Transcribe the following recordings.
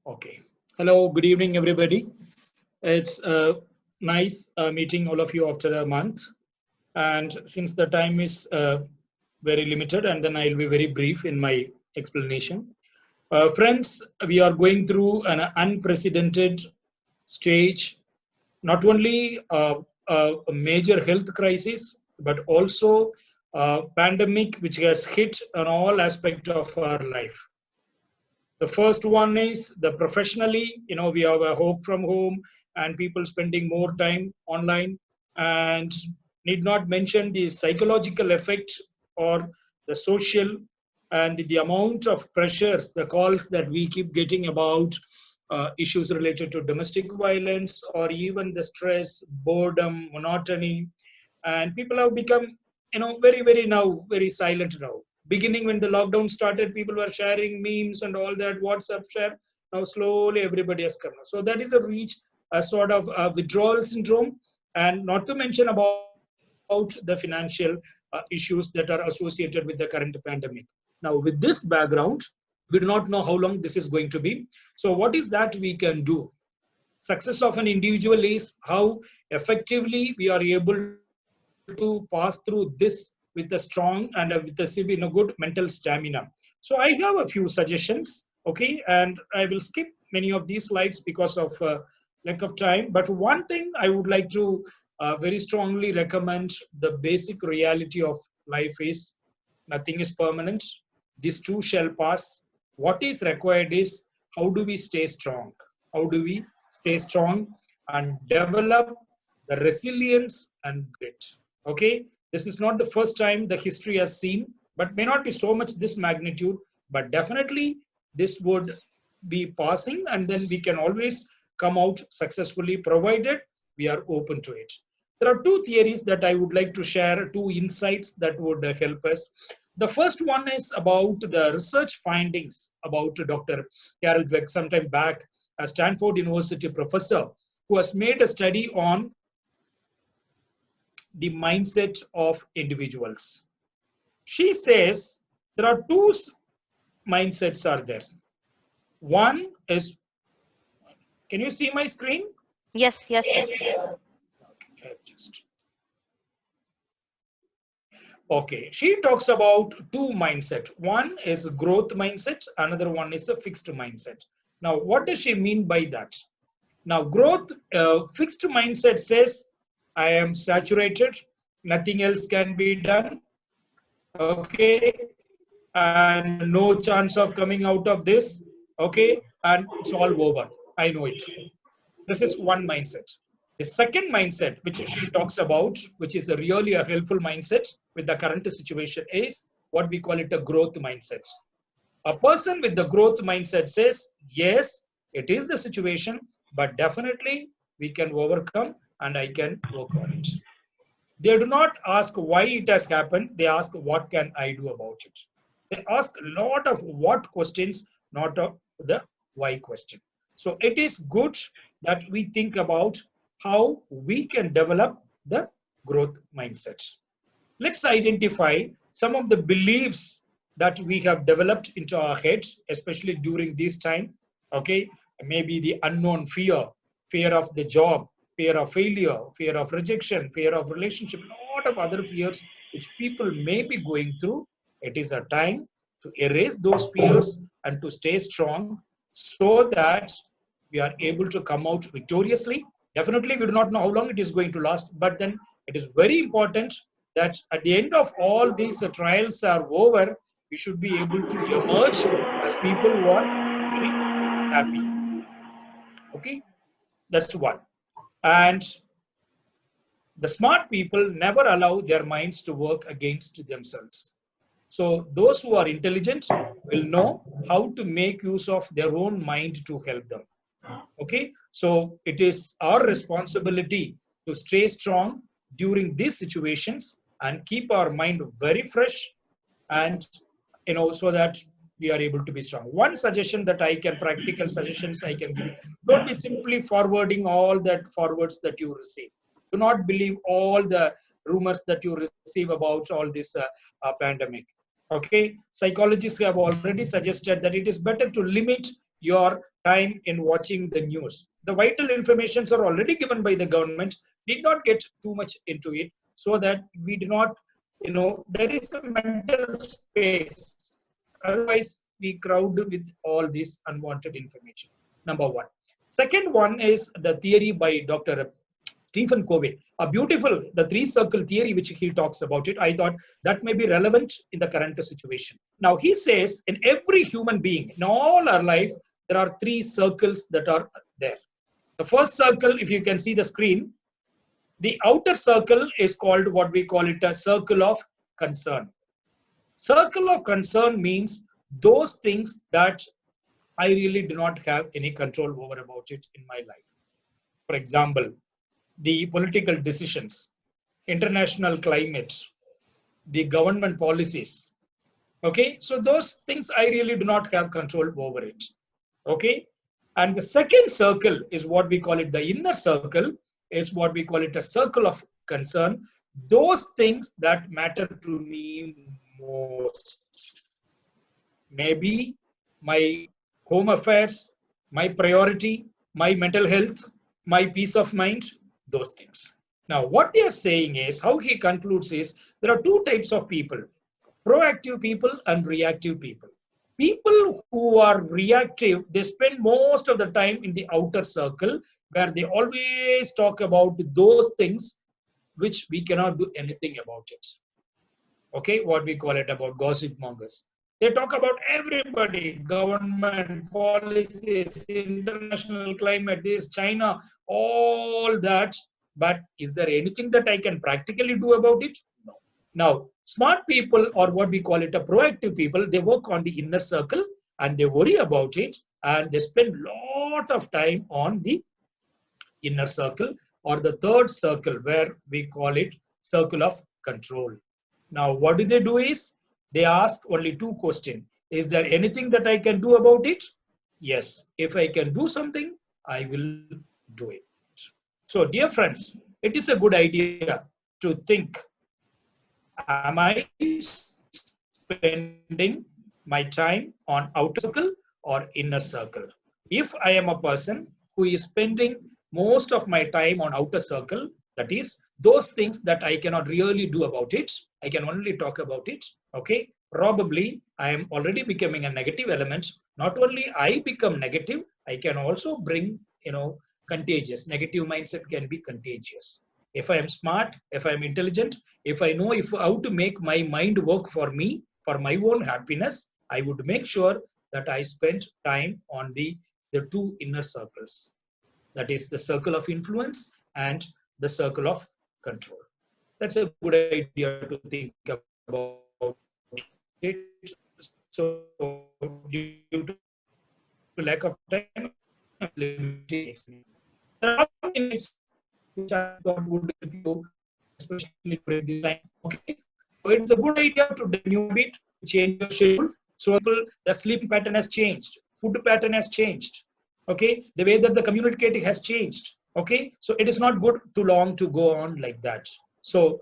Okay. Hello, good evening, everybody. It's nice meeting all of you after a month. And since the time is very limited, and then I'll be very brief in my explanation. Friends, we are going through an unprecedented stage, not only a major health crisis, but also a pandemic which has hit on all aspects of our life. The first one is the professionally, we have a hope from home and people spending more time online, and need not mention the psychological effect or the social and the amount of pressures, the calls that we keep getting about issues related to domestic violence or even the stress, boredom, monotony, and people have become very now very silent now. Beginning when the lockdown started, people were sharing memes and all that WhatsApp share. Now slowly everybody has come, so that is a reach a sort of withdrawal syndrome, and not to mention about the financial issues that are associated with the current pandemic. Now with this background, we do not know how long this is going to be. So what is that we can do? Success of an individual is how effectively we are able to pass through this with a strong and with a good mental stamina. So I have a few suggestions, okay, and I will skip many of these slides because of lack of time. But one thing I would like to very strongly recommend: the basic reality of life is nothing is permanent. This too shall pass. What is required is how do we stay strong? How do we stay strong and develop the resilience and grit? Okay, this is not the first time the history has seen, but may not be so much this magnitude, but definitely this would be passing, and then we can always come out successfully provided we are open to it. There are two theories that I would like to share, two insights that would help us. The first one is about the research findings about Dr. Carol Dweck, sometime back, a Stanford University professor who has made a study on the mindset of individuals. She says there are two mindsets are there. One is, can you see my screen? Yes, yes. Okay, okay, she talks about two mindset. One is growth mindset, another one is a fixed mindset. Now, what does she mean by that? Now, growth, fixed mindset says, I am saturated, nothing else can be done, okay, and no chance of coming out of this, okay, and it's all over. I know it. This is one mindset. The second mindset, which she talks about, which is really a helpful mindset with the current situation, is what we call it a growth mindset. A person with the growth mindset says, yes, it is the situation, but definitely we can overcome and I can work on it. They do not ask why it has happened. They ask, what can I do about it? They ask a lot of what questions, not of the why question. So it is good that we think about how we can develop the growth mindset. Let's identify some of the beliefs that we have developed into our heads, especially during this time. Okay, maybe the unknown fear, fear of the job, fear of failure, fear of rejection, fear of relationship, a lot of other fears which people may be going through. It is a time to erase those fears and to stay strong so that we are able to come out victoriously. Definitely, we do not know how long it is going to last, but then it is very important that at the end of all these trials are over, we should be able to emerge as people who are very happy. Okay, that's one. And the smart people never allow their minds to work against themselves. So those who are intelligent will know how to make use of their own mind to help them. Okay, so it is our responsibility to stay strong during these situations and keep our mind very fresh, and so that we are able to be strong. One suggestion that I can, practical suggestions I can give: don't be simply forwarding all that forwards that you receive. Do not believe all the rumors that you receive about all this pandemic. Okay, psychologists have already suggested that it is better to limit your time in watching the news. The vital informations are already given by the government. Did not get too much into it, so that we do not, there is a mental space. Otherwise, we crowd with all this unwanted information. Number one. Second one is the theory by Dr. Stephen Covey, a beautiful, the three circle theory, which he talks about it. I thought that may be relevant in the current situation. Now, he says in every human being, in all our life, there are three circles that are there. The first circle, if you can see the screen, the outer circle is called what we call it a circle of concern. Circle of concern means those things that I really do not have any control over about it in my life. For example, the political decisions, international climate, the government policies. Okay, so those things I really do not have control over it. Okay, and the second circle is what we call it the inner circle, is what we call it a circle of concern. Those things that matter to me most. Maybe my home affairs, my priority, my mental health, my peace of mind, those things. Now, what they are saying is, how he concludes is, there are two types of people, proactive people and reactive people. People who are reactive, they spend most of the time in the outer circle where they always talk about those things which we cannot do anything about it. Okay, what we call it about gossip mongers. They talk about everybody, government, policies, international climate, this, China, all that. But is there anything that I can practically do about it? No. Now, smart people, or what we call it a proactive people, they work on the inner circle and they worry about it, and they spend lot of time on the inner circle, or the third circle, where we call it circle of control. Now, what do they do is, they ask only two questions. Is there anything that I can do about it? Yes. If I can do something, I will do it. So, dear friends, it is a good idea to think, am I spending my time on outer circle or inner circle? If I am a person who is spending most of my time on outer circle, that is those things that I cannot really do about it, I can only talk about it, okay, probably I am already becoming a negative element. Not only I become negative, I can also bring, contagious. Negative mindset can be contagious. If I am smart, if I am intelligent, if I know how to make my mind work for me, for my own happiness, I would make sure that I spend time on the two inner circles. That is the circle of influence and the circle of control. That's a good idea to think about it. So, due to lack of time, limiting explanation. There are some insights which I thought would help you, especially during this time. Okay, so it's a good idea to develop a new habit, to change your schedule. So, people, the sleeping pattern has changed, food pattern has changed. Okay, the way that the communicating has changed. Okay, so it is not good too long to go on like that. So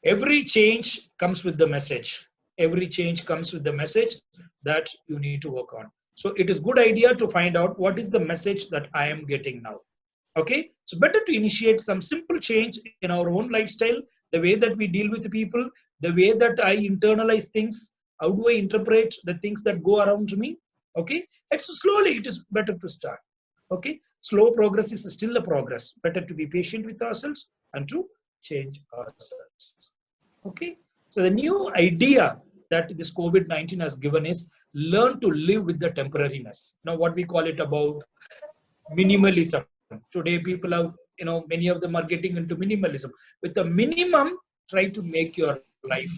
every change comes with the message. Every change comes with the message that you need to work on. So it is good idea to find out what is the message that I am getting now. Okay, so better to initiate some simple change in our own lifestyle, the way that we deal with people, the way that I internalize things, how do I interpret the things that go around me. Okay, and so slowly it is better to start. Okay, slow progress is still a progress. Better to be patient with ourselves and to change ourselves. Okay, so the new idea that this COVID-19 has given is learn to live with the temporariness. Now, what we call it about minimalism. Today, people have, many of them are getting into minimalism. With the minimum, try to make your life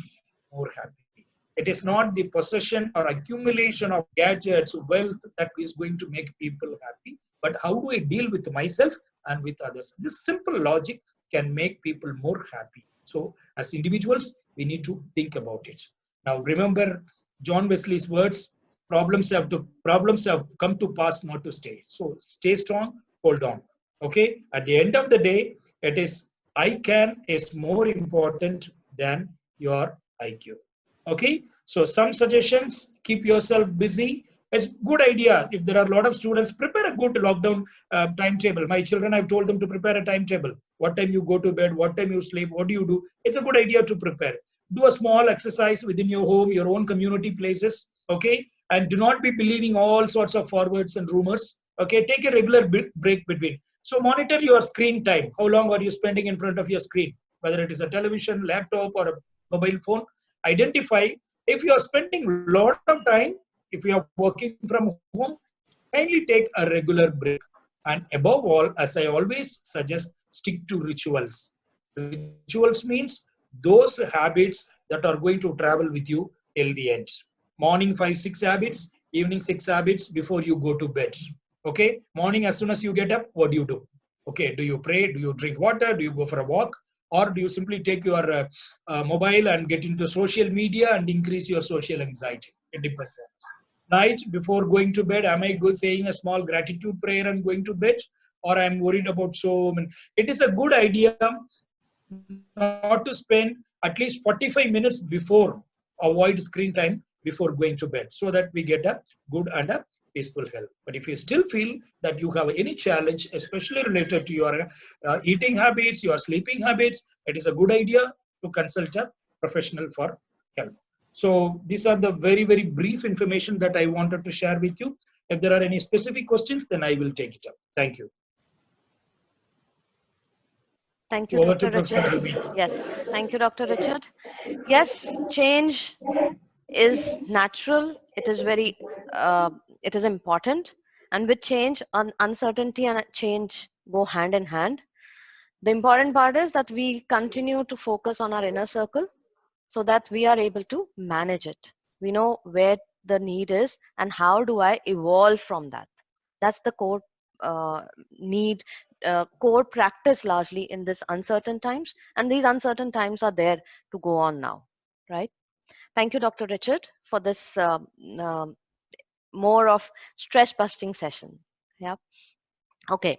more happy. It is not the possession or accumulation of gadgets, wealth that is going to make people happy, but how do I deal with myself and with others? This simple logic can make people more happy. So, as individuals, we need to think about it. Now, remember John Wesley's words: problems have come to pass, not to stay. So stay strong, hold on. Okay, at the end of the day, it is I can is more important than your IQ. Okay, so some suggestions: keep yourself busy, It's good idea. If there are a lot of students, prepare a good lockdown timetable. My children, I've told them to prepare a timetable. What time you go to bed, what time you sleep, what do you do? It's a good idea to prepare. Do a small exercise within your home, your own community places, okay? And do not be believing all sorts of forwards and rumors, okay? Take a regular break between. So monitor your screen time. How long are you spending in front of your screen? Whether it is a television, laptop, or a mobile phone. Identify if you are spending a lot of time, if you are working from home, kindly take a regular break. And above all, as I always suggest, stick to rituals. Rituals means those habits that are going to travel with you till the end. Morning 5 6 habits, evening 6 habits before you go to bed. Okay, morning as soon as you get up, what do you do? Okay, do you pray? Do you drink water? Do you go for a walk? Or do you simply take your mobile and get into social media and increase your social anxiety? It depends. Night before going to bed, am I saying a small gratitude prayer and going to bed, or I'm worried about so many? It is a good idea not to spend at least 45 minutes before, avoid screen time before going to bed, so that we get a good and a peaceful health. But if you still feel that you have any challenge, especially related to your eating habits, your sleeping habits, it is a good idea to consult a professional for help. So these are the very, very brief information that I wanted to share with you. If there are any specific questions, then I will take it up. Thank you. Thank you, Over to Dr. Professor Richard. Gurmeet. Yes, thank you, Dr. Richard. Yes, change is natural. It is very, it is important. And with change, uncertainty and change go hand in hand. The important part is that we continue to focus on our inner circle so that we are able to manage it. We know where the need is and how do I evolve from that. That's the core need, core practice largely in this uncertain times. And these uncertain times are there to go on now, right? Thank you, Dr. Richard, for this more of stress busting session. Yeah. Okay.